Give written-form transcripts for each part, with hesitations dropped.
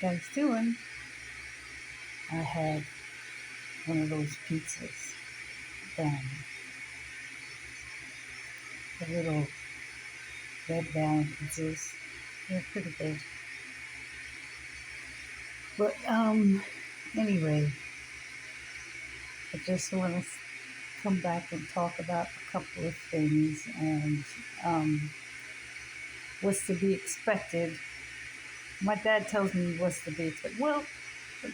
guys doing? I had one of those pizzas, um, the little red band pizzas. They're pretty good. But anyway, I just want to come back and talk about a couple of things and um, what's to be expected. My dad tells me what's to be expected. Well,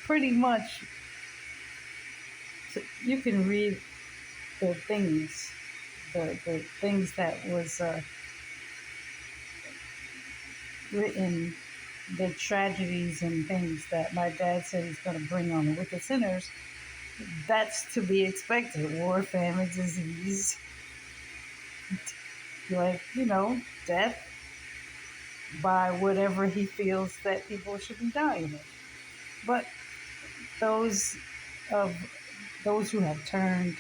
pretty much you can read the things, the things that was written, the tragedies and things that my dad said he's going to bring on the wicked sinners. That's to be expected. War, famine, disease, like, death by whatever he feels that people should be dying of. But those of those who have turned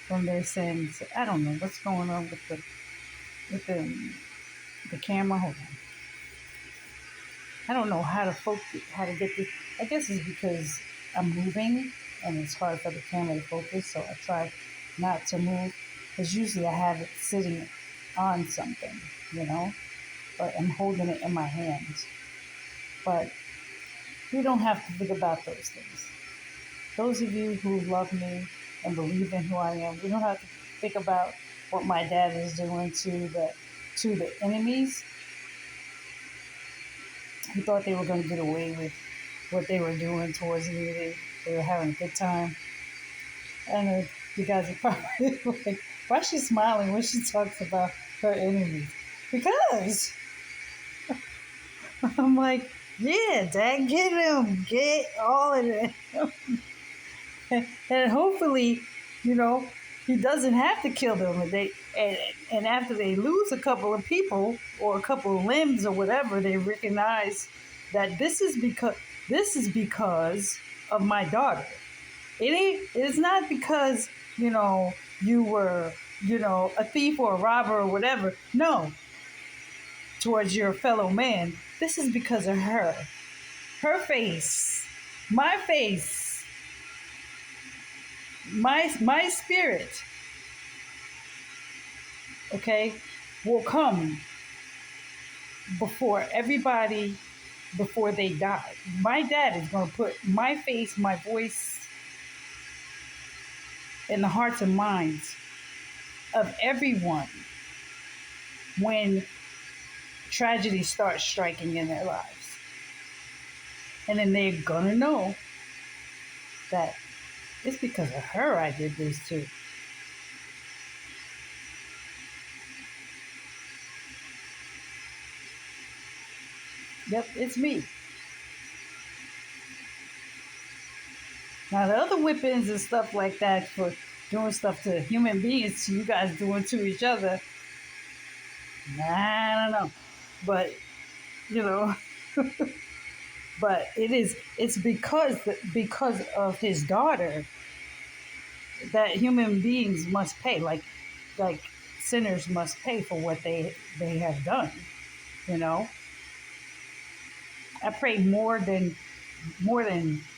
from their sins, I don't know what's going on with the camera. Hold on. I don't know how to get this. I guess it's because I'm moving and it's hard for the camera to focus, so I try not to move. Because usually I have it sitting on something, you know, but I'm holding it in my hands. But we don't have to think about those things. Those of you who love me and believe in who I am, we don't have to think about what my dad is doing to the enemies who thought they were going to get away with what they were doing towards me. They were having a good time. I know you guys are probably like, why is she smiling when she talks about her enemies? Because I'm like, yeah, Dad, get him, get all of it. And hopefully, you know, he doesn't have to kill them. And after they lose a couple of people or a couple of limbs or whatever, they recognize that this is because of my daughter. It's not because, you were, a thief or a robber or whatever. No, towards your fellow man. This is because of her. Her face, my face, my spirit, okay, will come before everybody before they die. My dad is going to put my face, my voice in the hearts and minds of everyone when tragedy starts striking in their lives. And then they're going to know that it's because of her I did this too. Yep, it's me. Now, the other whippings and stuff like that for doing stuff to human beings, you guys doing to each other, I don't know. But, you know, but it's because of his daughter that human beings must pay. Like sinners must pay for what they have done, you know. I pray more than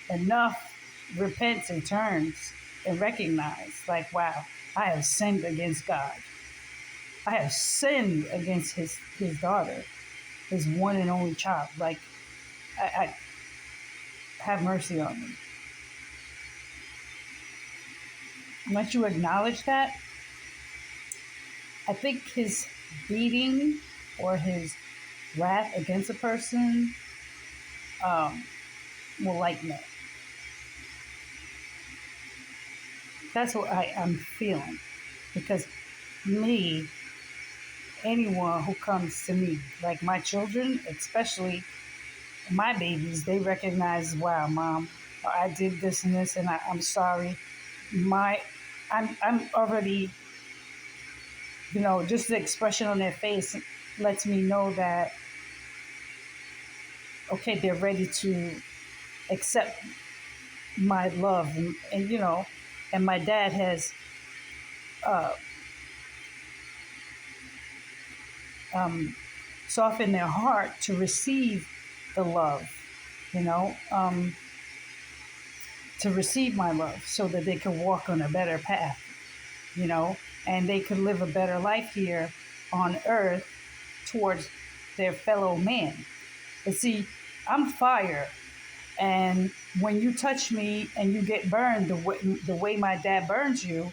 enough repents and turns and recognize, like, wow, I have sinned against God. I have sinned against his daughter, his one and only child. Like, I have mercy on me. Once you acknowledge that, I think his beating or his wrath against a person will lighten it. That's what I'm feeling. Because me, anyone who comes to me, like my children, especially my babies, they recognize, wow, mom, I did this and this, and I'm sorry. I'm already, just the expression on their face lets me know that, okay, they're ready to accept my love, and my dad has uh, um, softened their heart to receive the love you know, to receive my love so that they could walk on a better path, you know, and they could live a better life here on earth towards their fellow man. But see, I'm fire. And when you touch me and you get burned the way my dad burns you,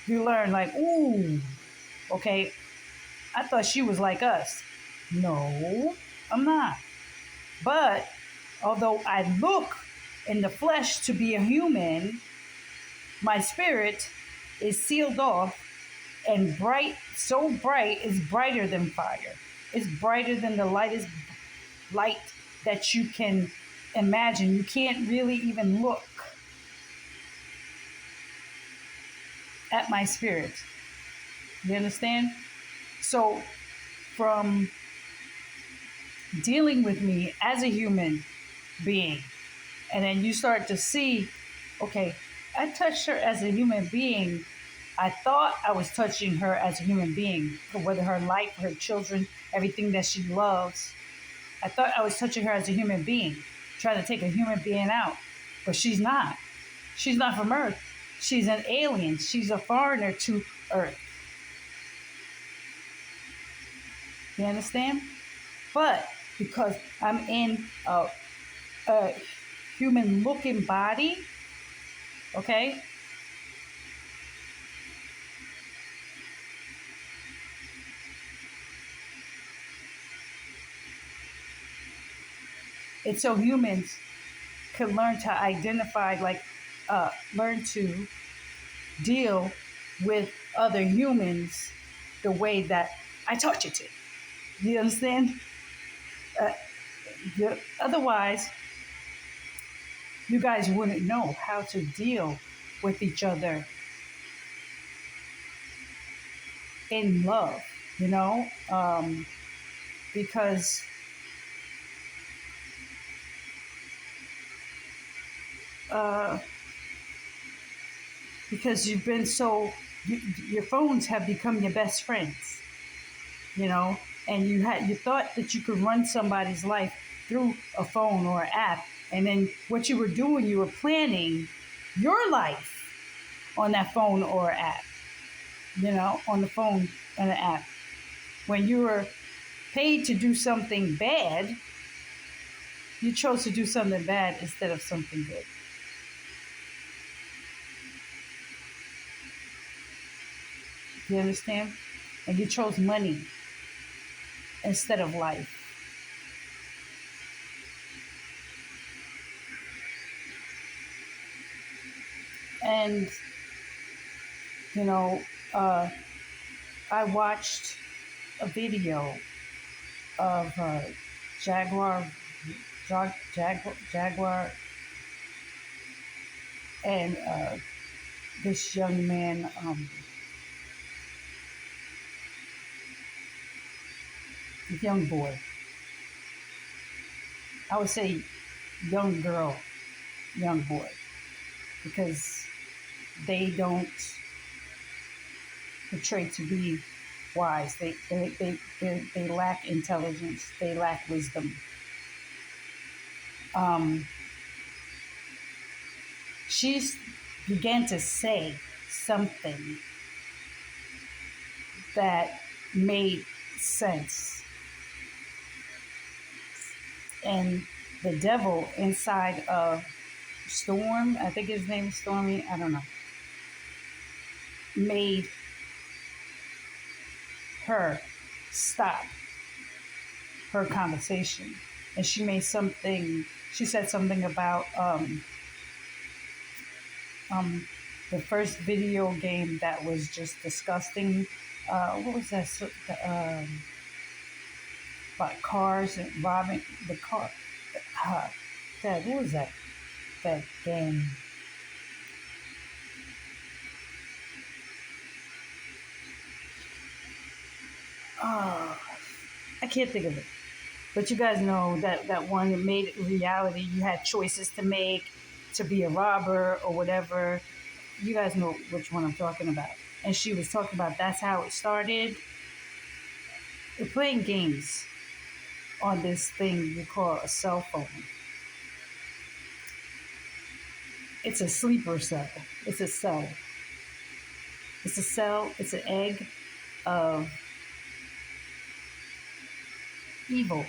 you learn like, ooh, okay, I thought she was like us. No, I'm not. But although I look in the flesh to be a human, my spirit is sealed off and bright, so bright, it's brighter than fire. It's brighter than the lightest light that you can imagine. You can't really even look at my spirit. You understand? So, from dealing with me as a human being, and then you start to see, okay, I touched her as a human being. I thought I was touching her as a human being, whether her life, her children, everything that she loves. I thought I was touching her as a human being, trying to take a human being out. But she's not. She's not from Earth. She's an alien. She's a foreigner to Earth. You understand? But because I'm in a human looking body, okay? It's so humans can learn to identify, like, learn to deal with other humans the way that I taught you to. You understand? Uh, Otherwise, you guys wouldn't know how to deal with each other in love, you know? Because uh, because you've been so, your phones have become your best friends, you know, and you thought that you could run somebody's life through a phone or an app, and then what you were doing, you were planning your life on that phone or app, you know, on the phone and the app. When you were paid to do something bad, you chose to do something bad instead of something good. You understand? And you chose money instead of life. And, you know, uh, I watched a video of Jaguar, Jaguar, and this young man, young boy. I would say young girl, young boy, because they don't portray to be wise. They lack intelligence. They lack wisdom. Um, she's began to say something that made sense. And the devil inside of Storm, I think his name is Stormy, I don't know, made her stop her conversation. And she said something about um, the first video game that was just disgusting. What was that? About cars and robbing the car. Uh, Dad, what was that? That game? Oh, I can't think of it. But you guys know that one that made it reality. You had choices to make to be a robber or whatever. You guys know which one I'm talking about. And she was talking about that's how it started. They're playing games on this thing you call a cell phone. It's a sleeper cell. It's a cell. It's a cell. It's an egg of evil,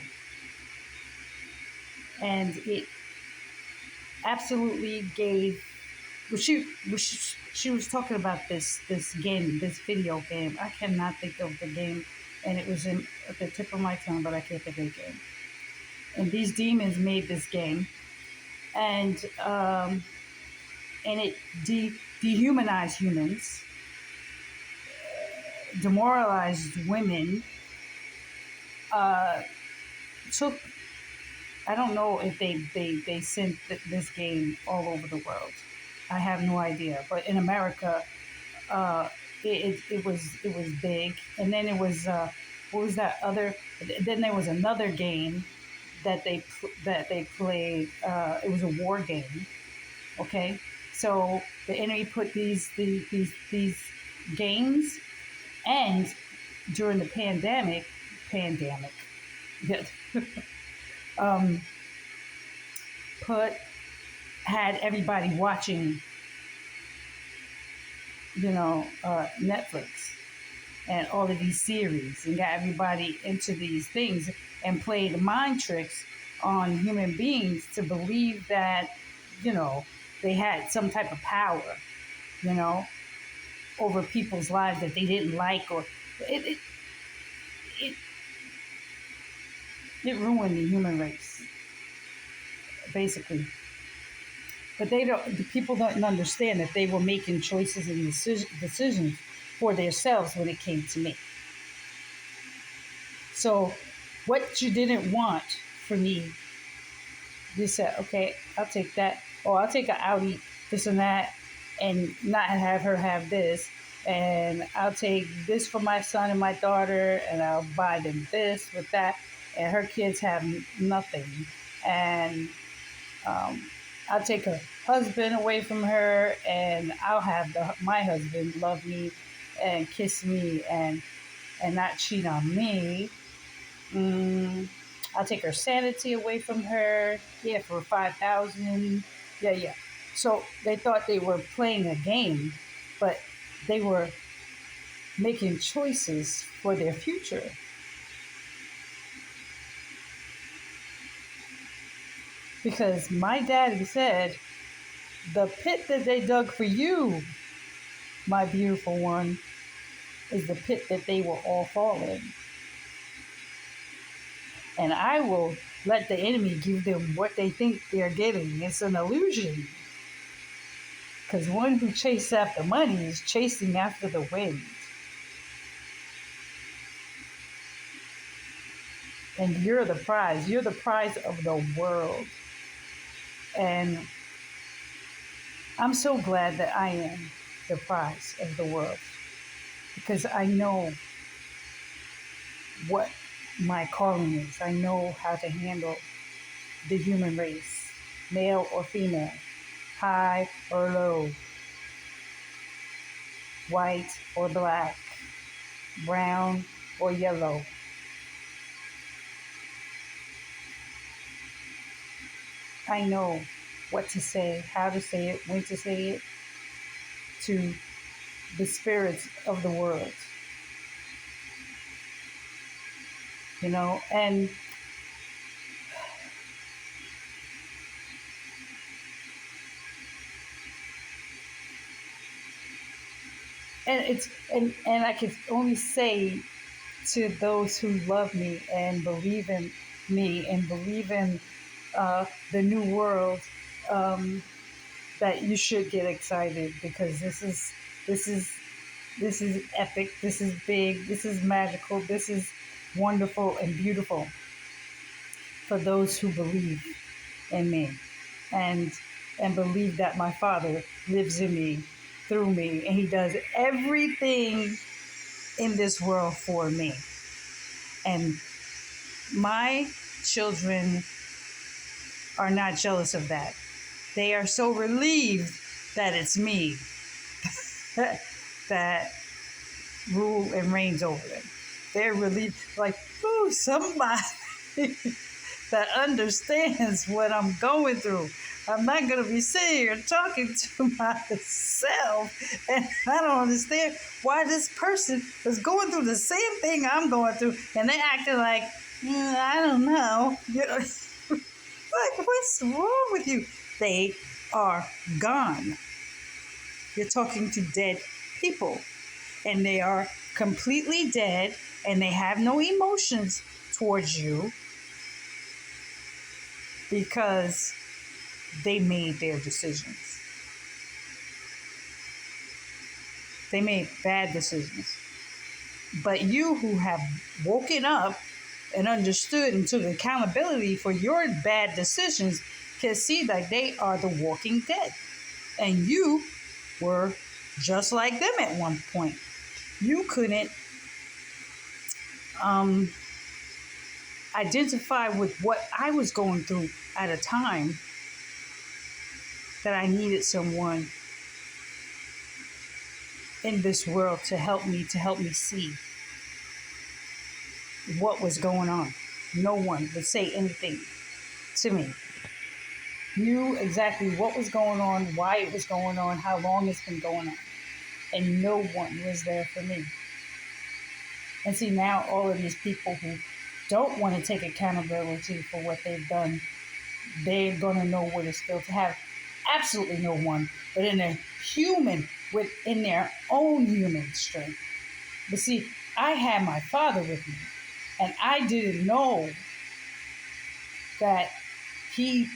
and it absolutely gave. Well, she was talking about this game, this video game. I cannot think of the game, and it was in at the tip of my tongue, but I can't think of the game. And these demons made this game, and it dehumanized humans, demoralized women, uh, took. I don't know if they sent this game all over the world. I have no idea, but in America, uh, it was big. And then it was what was that other? Then there was another game that they played. It was a war game. Okay, so the enemy put these games, and during the pandemic, yeah, um, put had everybody watching, Netflix and all of these series, and got everybody into these things, and played mind tricks on human beings to believe that, you know, they had some type of power, you know, over people's lives that they didn't like, or it it, it, it ruined the human race, basically. But the people don't understand that they were making choices and decisions for themselves when it came to me. So, what you didn't want for me, you said, okay, I'll take that. Or I'll take an Audi, this and that, and not have her have this. And I'll take this for my son and my daughter, and I'll buy them this with that. And her kids have nothing. And um, I'll take her husband away from her, and I'll have my husband love me and kiss me and not cheat on me. Mm, I'll take her sanity away from her. Yeah, for 5,000. Yeah, yeah. So they thought they were playing a game, but they were making choices for their future. Because my daddy said, the pit that they dug for you, my beautiful one, is the pit that they will all fall in. And I will let the enemy give them what they think they're getting. It's an illusion. Because one who chases after money is chasing after the wind. And you're the prize. You're the prize of the world. And I'm so glad that I am the prize of the world. Because I know what my calling is. I know how to handle the human race, male or female, high or low, white or black, brown or yellow. I know what to say, how to say it, when to say it to the spirits of the world. And and I can only say to those who love me and believe in me and believe in the new world, um, that you should get excited, because this is this is epic, this is big, this is magical, this is wonderful and beautiful for those who believe in me, and believe that my Father lives in me, through me, and He does everything in this world for me. And my children are not jealous of that. They are so relieved that it's me that rule and reigns over them. They're relieved, like, ooh, somebody that understands what I'm going through. I'm not going to be sitting here talking to myself, and I don't understand why this person is going through the same thing I'm going through, and they acting like, I don't know. You know, like, what's wrong with you? They are gone. You're talking to dead people, and they are completely dead, and they have no emotions towards you because they made their decisions. They made bad decisions. But you who have woken up and understood and took accountability for your bad decisions can see that they are the walking dead. And you were just like them at one point. You couldn't identify with what I was going through at a time that I needed someone in this world to help me see what was going on. No one would say anything to me. Knew exactly what was going on, why it was going on, how long it's been going on. And no one was there for me. And see, now all of these people who don't want to take accountability for what they've done, they're going to know what it's still to have absolutely no one, but in a human, within their own human strength. But see, I had my father with me, and I didn't know that he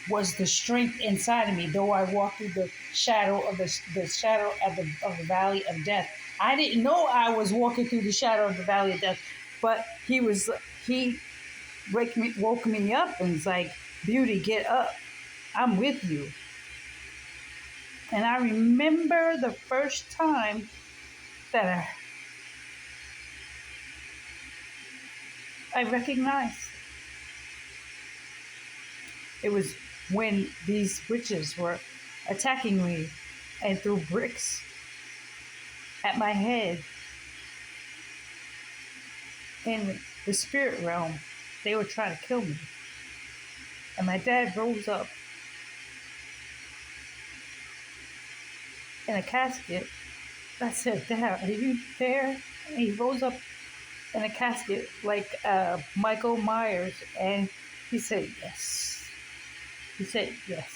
was the strength inside of me. Though I walked through the shadow of the shadow of the valley of death, I didn't know I was walking through the shadow of the valley of death. But he woke me up and was like, "Beauty, get up. I'm with you." And I remember the first time that I recognized it was when these witches were attacking me and threw bricks at my head in the spirit realm. They were trying to kill me. And my dad rose up in a casket. I said, "Dad, are you there?" And he rose up in a casket like Michael Myers, and he said, "Yes." He said, "Yes."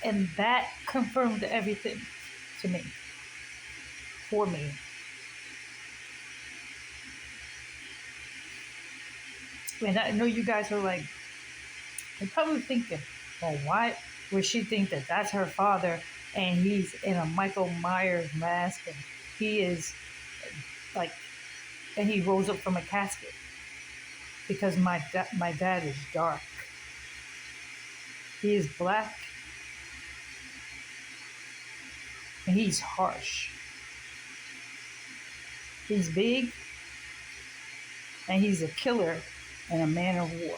And that confirmed everything to me, for me. And I know you guys are like, you're probably thinking, well, why would she think that that's her father and he's in a Michael Myers mask and he is like, and he rose up from a casket? Because my dad is dark. He is black and he's harsh. He's big and he's a killer and a man of war.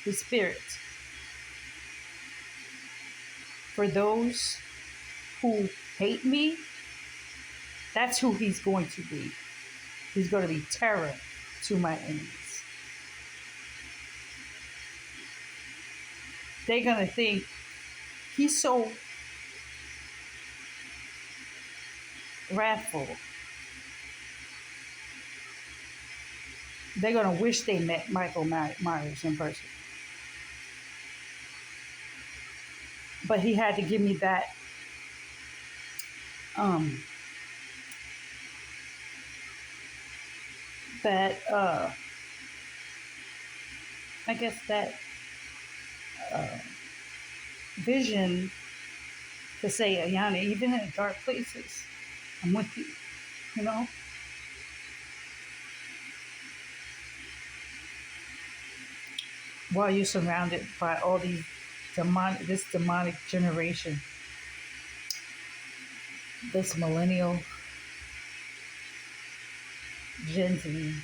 His spirit. For those who hate me, that's who he's going to be. He's going to be terror to my enemies. They're going to think he's so wrathful. They're going to wish they met Michael Myers in person. But he had to give me that I guess that vision to say, Ayana, even in dark places, I'm with you, you know? While you're surrounded by all these this demonic generation, this millennial Gen Z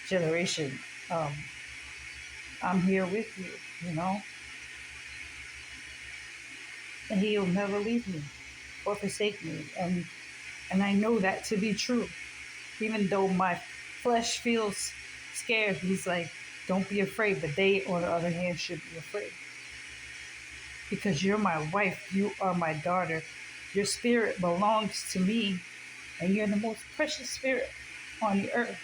generation, I'm here with you, you know? And he'll never leave me or forsake me. And I know that to be true. Even though my flesh feels scared. He's like, don't be afraid. But they, on the other hand, should be afraid. Because you're my wife. You are my daughter. Your spirit belongs to me. And you're the most precious spirit on the earth.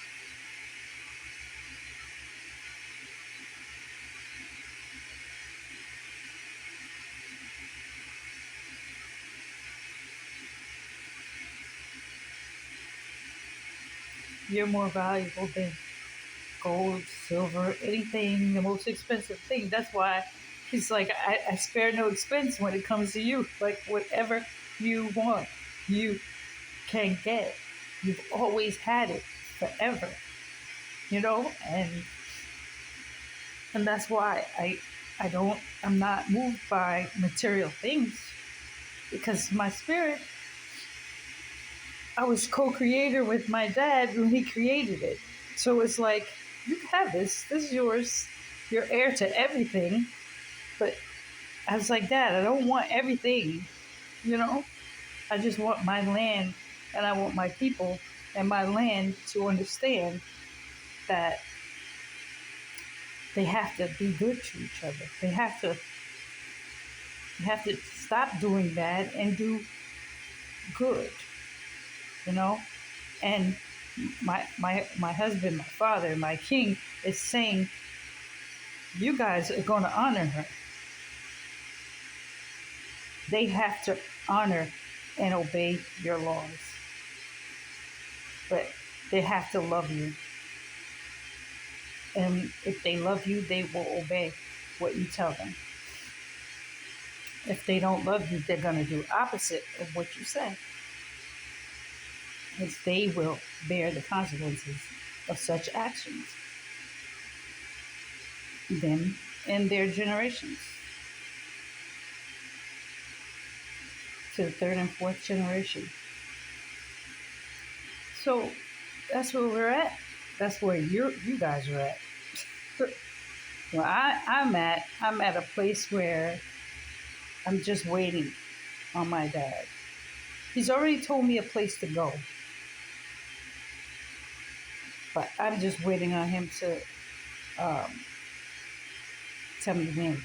You're more valuable than gold, silver, anything, the most expensive thing. That's why he's like, I spare no expense when it comes to you. Like, whatever you want, you can get. You've always had it forever, and that's why I'm not moved by material things, because my spirit, I was co-creator with my dad when he created it. So it's like, you have this. This is yours. You're heir to everything. But I was like, Dad, I don't want everything. You know, I just want my land, and I want my people and my land to understand that they have to be good to each other. They have to stop doing that and do good. You know, and my husband, my father, my king is saying, you guys are going to honor her. They have to honor and obey your laws, but they have to love you. And if they love you, they will obey what you tell them. If they don't love you, they're going to do opposite of what you say, because they will bear the consequences of such actions. Them and their generations, to the third and fourth generation. So that's where we're at. That's where you guys are at. Well, I'm at a place where I'm just waiting on my dad. He's already told me a place to go, but I'm just waiting on him to um, tell me when.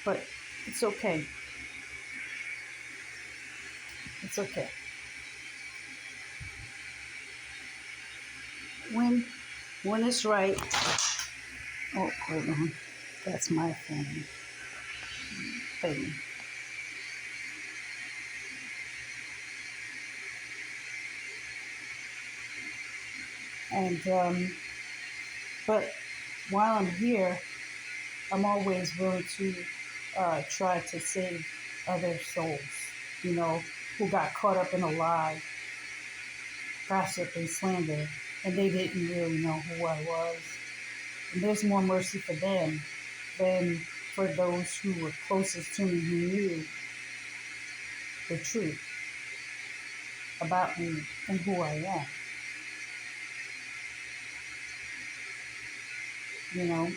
But it's okay. It's okay. When when it's right. Oh, hold on. That's my phone thing. And but while I'm here, I'm always willing to try to save other souls, you know, who got caught up in a lie, gossip, and slander, and they didn't really know who I was. And there's more mercy for them than for those who were closest to me, who knew the truth about me and who I am, you know.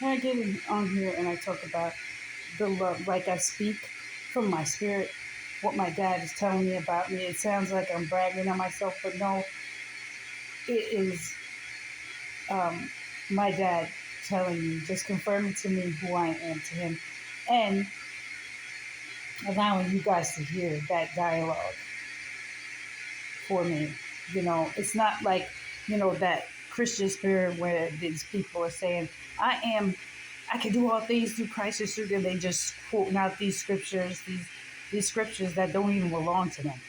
And I get on here and I talk about the love, like I speak from my spirit, what my dad is telling me about me. It sounds like I'm bragging on myself, but no, it is um, my dad telling me, just confirming to me who I am to him, and allowing you guys to hear that dialogue for me. You know, it's not like, that Christian spirit where these people are saying, I can do all things through Christ who strengthens them. They just quoting out these scriptures that don't even belong to them.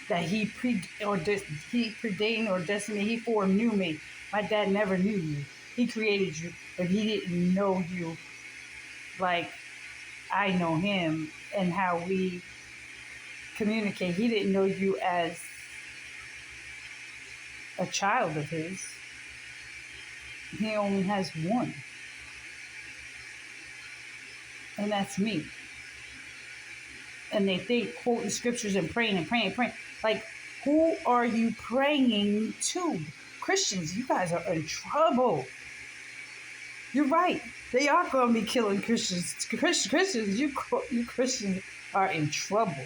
That he predained or destined me. He foreknew me. My dad never knew you. He created you, but he didn't know you like I know him and how we communicate. He didn't know you as a child of his. He only has one, and that's me. and they think quoting scriptures and praying and praying and praying. Like, who are you praying to? Christians, you guys are in trouble. You're right. They are going to be killing Christians. Christians, you Christians are in trouble.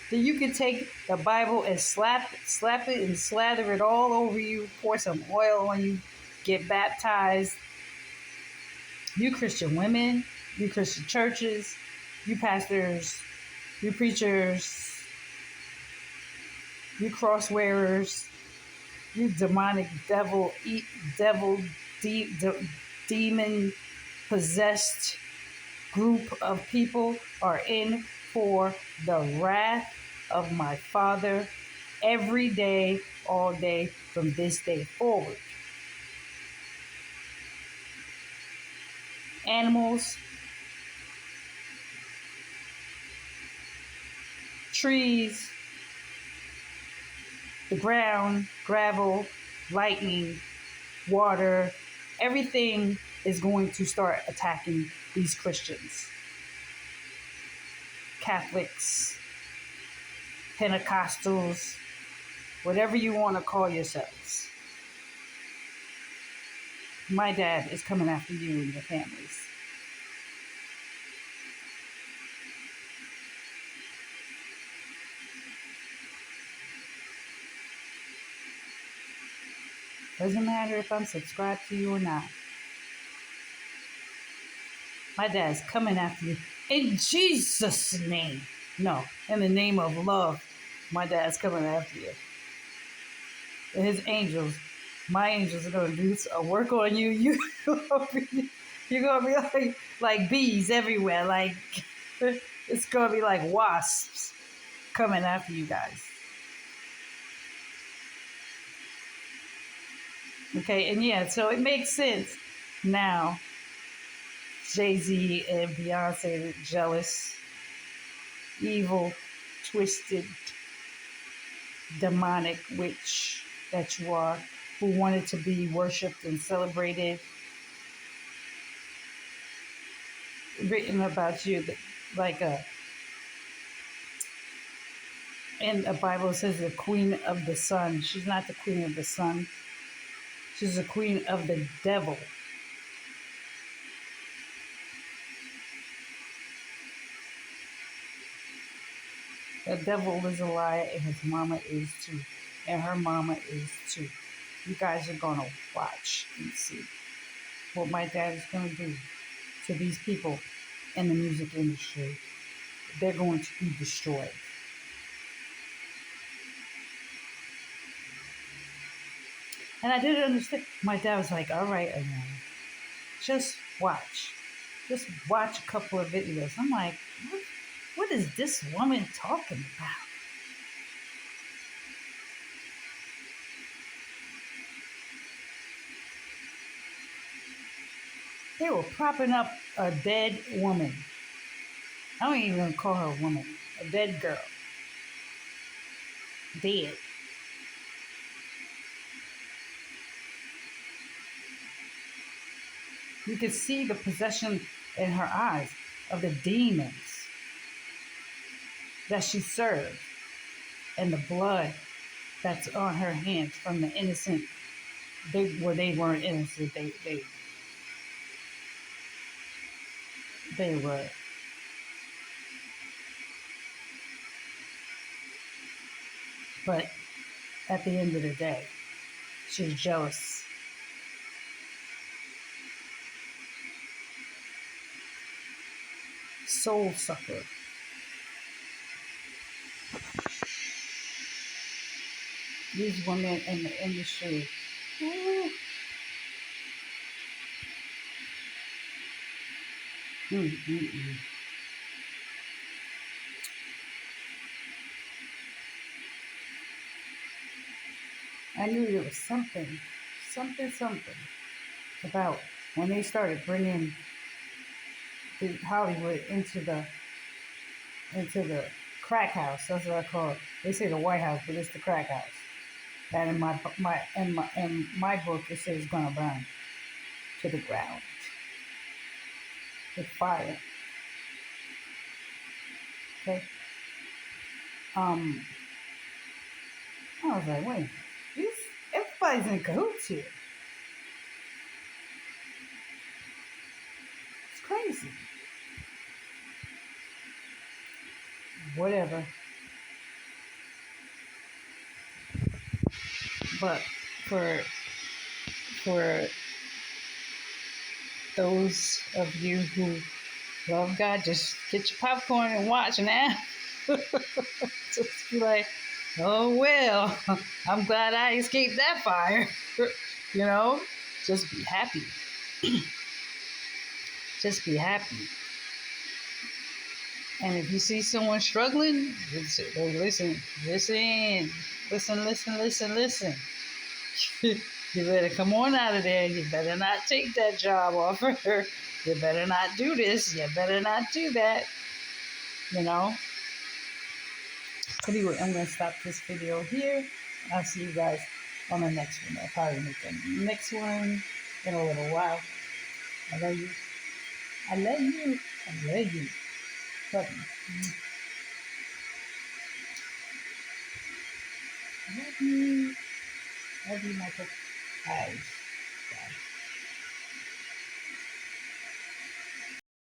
Then you can take the Bible and slap it and slather it all over you, pour some oil on you, get baptized. You Christian women, you Christian churches, you pastors, you preachers, you cross wearers, you demonic devil, demon possessed group of people are in for the wrath of my Father every day, all day, from this day forward. Animals, trees, the ground, gravel, lightning, water, everything is going to start attacking these Christians. Catholics, Pentecostals, whatever you want to call yourselves. My dad is coming after you and your families. Doesn't matter if I'm subscribed to you or not. My dad's coming after you in Jesus' name. No, in the name of love, my dad's coming after you. And his angels, my angels are going to do a work on you. You're going to be like bees everywhere. Like, it's going to be like wasps coming after you guys. Okay, and yeah, so it makes sense now. Jay-Z and Beyonce, jealous, evil, twisted, demonic witch that you are, who wanted to be worshipped and celebrated. Written about you like and the Bible says the queen of the sun. She's not the queen of the sun. She's the queen of the devil. The devil is a liar, and his mama is too. And her mama is too. You guys are going to watch and see what my dad is going to do to these people in the music industry. They're going to be destroyed. And I didn't understand. My dad was like, all right, just watch. Just watch a couple of videos. I'm like, what is this woman talking about? They were propping up a dead woman. I don't even call her a woman. A dead girl. Dead. You could see the possession in her eyes of the demons that she served and the blood that's on her hands from the innocent. They weren't innocent. They were. But at the end of the day, she's jealous. Soul sucker. These women in the industry. Ooh. Mm-mm-mm. I knew there was something about when they started bringing Hollywood into the crack house. That's what I call it. They say the White House, but it's the crack house. And in my book, it says it's gonna burn to the ground with fire. Okay. Um, I was like, wait, this everybody's in cahoots here. It's crazy. Whatever. But for for those of you who love God, just get your popcorn and watch now. Just be like, oh well, I'm glad I escaped that fire. You know, just be happy. Just be happy. And if you see someone struggling, listen, listen, listen, listen, listen, listen. You better come on out of there. You better not take that job offer. You better not do this. You better not do that. You know? Anyway, I'm going to stop this video here. I'll see you guys on the next one. I'll probably make the next one in a little while. I love you. I love you. I love you. Love you. Love you. Love you, Michael. Bye.